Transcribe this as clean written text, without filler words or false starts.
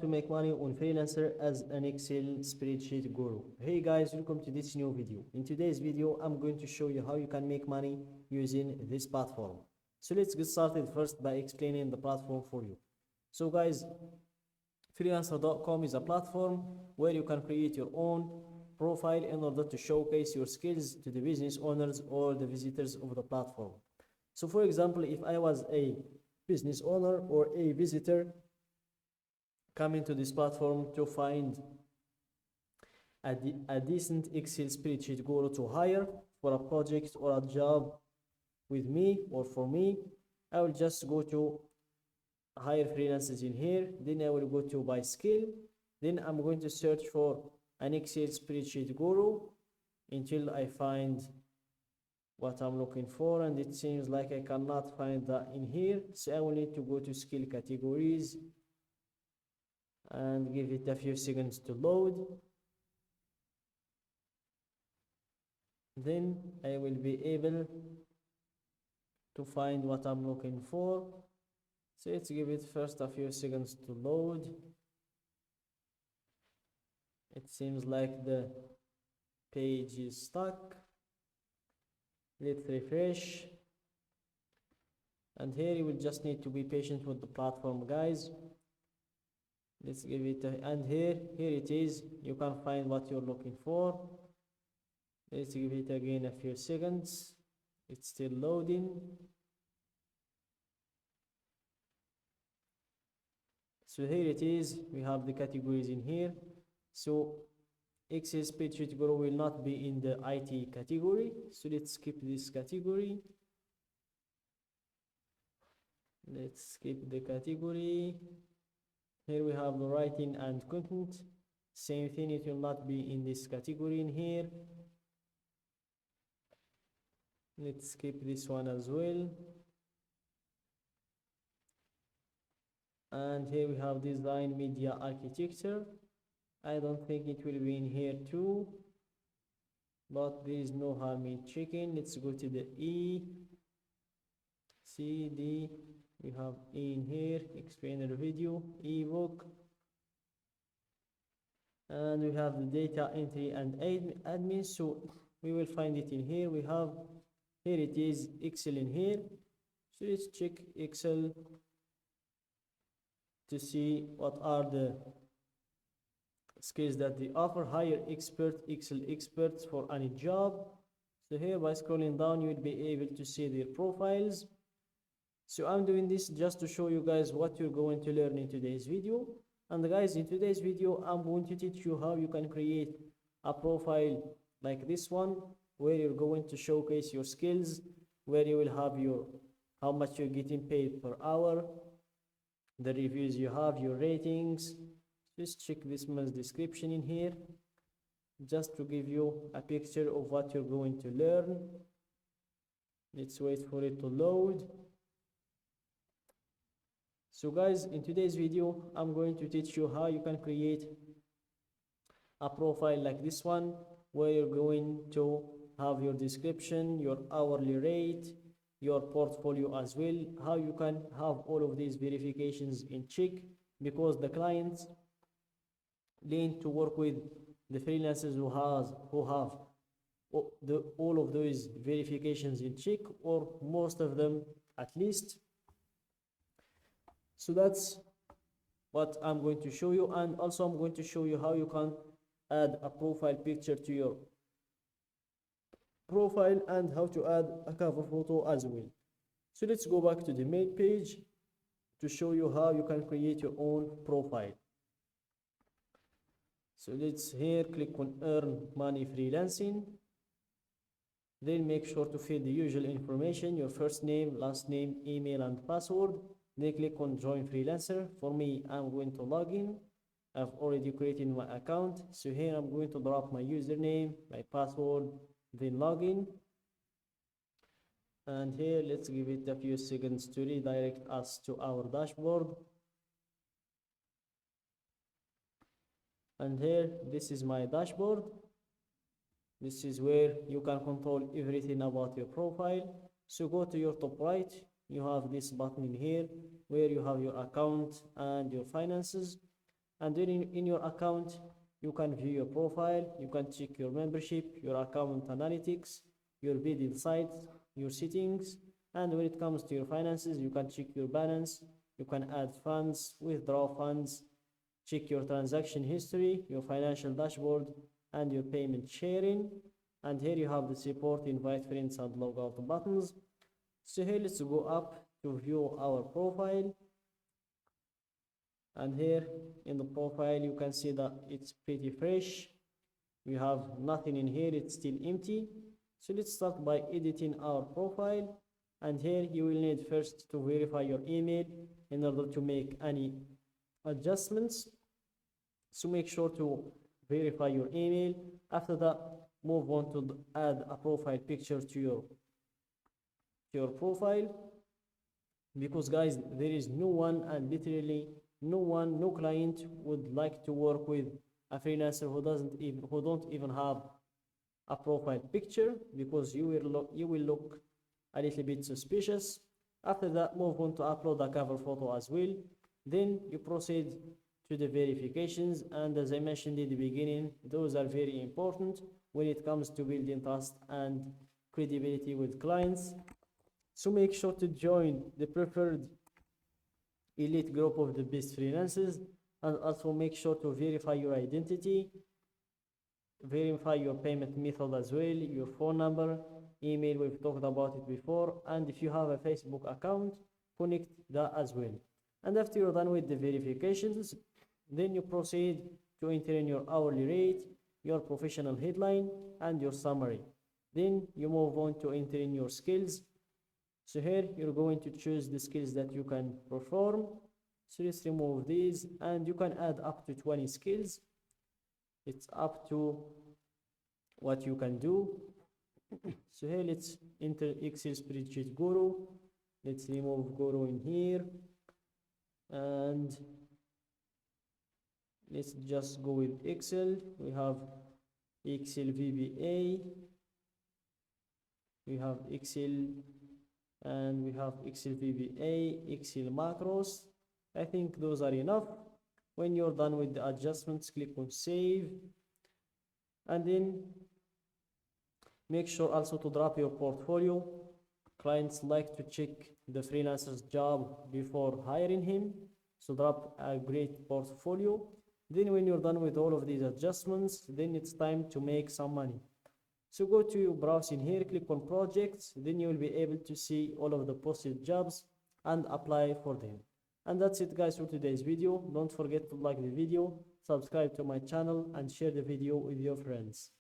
to make money on Freelancer as an Excel spreadsheet guru. Hey guys, welcome to this new video. In today's video, I'm going to show you how you can make money using this platform. So let's get started first by explaining the platform for you. So guys, freelancer.com is a platform where you can create your own profile in order to showcase your skills to the business owners or the visitors of the platform. So for example, if I was a business owner or a visitor coming to this platform to find a decent Excel spreadsheet guru to hire for a project or a job with me or for me, I will just go to hire freelancers in here. Then I will go to by skill. Then I'm going to search for an Excel spreadsheet guru until I find what I'm looking for, and it seems like I cannot find that in here, so I will need to go to skill categories and give it a few seconds to load. Then I will be able to find what I'm looking for. So let's give it first a few seconds to load. It seems like the page is stuck. Let's refresh. And here you will just need to be patient with the platform, guys. Let's give it and here it is. You can find what you're looking for. Let's give it again a few seconds. It's still loading. So here it is. We have the categories in here. So Excel spreadsheet guru will not be in the IT category. So let's skip this category. Let's skip the category. Here we have the writing and content. Same thing, it will not be in this category in here. Let's skip this one as well. And here we have design media architecture. I don't think it will be in here too, but there is no harm in checking. Let's go to the E, C, D. We have E in here, explainer video, ebook, and we have the data entry and admin. So we will find it in here. We have here it is Excel in here. So let's check Excel to see what are the skills that they offer. Hire Excel experts for any job. So here by scrolling down you will be able to see their profiles. So I'm doing this just to show you guys what you're going to learn in today's video. And guys, in today's video I'm going to teach you how you can create a profile like this one, where you're going to showcase your skills, where you will have your how much you're getting paid per hour, the reviews you have, your ratings. Just check this man's description in here just to give you a picture of what you're going to learn. Let's wait for it to load. So guys, in today's video I'm going to teach you how you can create a profile like this one, where you're going to have your description, your hourly rate, your portfolio as well, how you can have all of these verifications in check, because the clients lean to work with the freelancers who have all of those verifications in check, or most of them at least. So that's what I'm going to show you, and also I'm going to show you how you can add a profile picture to your profile and how to add a cover photo as well. So let's go back to the main page to show you how you can create your own profile. So let's here click on earn money freelancing. Then make sure to fill the usual information, your first name, last name, email and password. Then click on join freelancer. For me, I'm going to log in. I've already created my account. So here I'm going to drop my username, my password, then login. And here let's give it a few seconds to redirect us to our dashboard. And here, this is my dashboard. This is where you can control everything about your profile. So go to your top right, you have this button in here where you have your account and your finances, And then in your account, you can view your profile, you can check your membership, your account analytics, your bid insights, your settings, and when it comes to your finances, you can check your balance, you can add funds, withdraw funds, check your transaction history, your financial dashboard, and your payment sharing. And here you have the support, invite friends, and log out buttons. So here let's go up to view our profile. And here in the profile you can see that it's pretty fresh. We have nothing in here, it's still empty. So let's start by editing our profile. And here you will need first to verify your email in order to make any adjustments. So make sure to verify your email. After that, move on to add a profile picture to your profile, because guys, there is no one, and literally no client would like to work with a freelancer who don't even have a profile picture, because you will look a little bit suspicious. After that, move on to upload a cover photo as well. Then you proceed to the verifications, and as I mentioned in the beginning, those are very important when it comes to building trust and credibility with clients. So make sure to join the preferred elite group of the best freelancers, and also make sure to verify your identity, verify your payment method as well, your phone number, email, we've talked about it before, and if you have a Facebook account, connect that as well. And after you're done with the verifications, then you proceed to enter in your hourly rate, your professional headline, and your summary. Then you move on to enter in your skills. So here you're going to choose the skills that you can perform. So let's remove these, and you can add up to 20 skills. It's up to what you can do. So here let's enter Excel Spreadsheet Guru. Let's remove Guru in here, and let's just go with Excel. We have Excel VBA, we have Excel, and we have Excel VBA, Excel macros. I think those are enough. When you're done with the adjustments, click on save, and then make sure also to drop your portfolio. Clients like to check the freelancer's job before hiring him, so drop a great portfolio. Then when you're done with all of these adjustments, then it's time to make some money. So go to your browsing here, click on projects, then you will be able to see all of the posted jobs and apply for them. And that's it guys for today's video. Don't forget to like the video, subscribe to my channel, and share the video with your friends.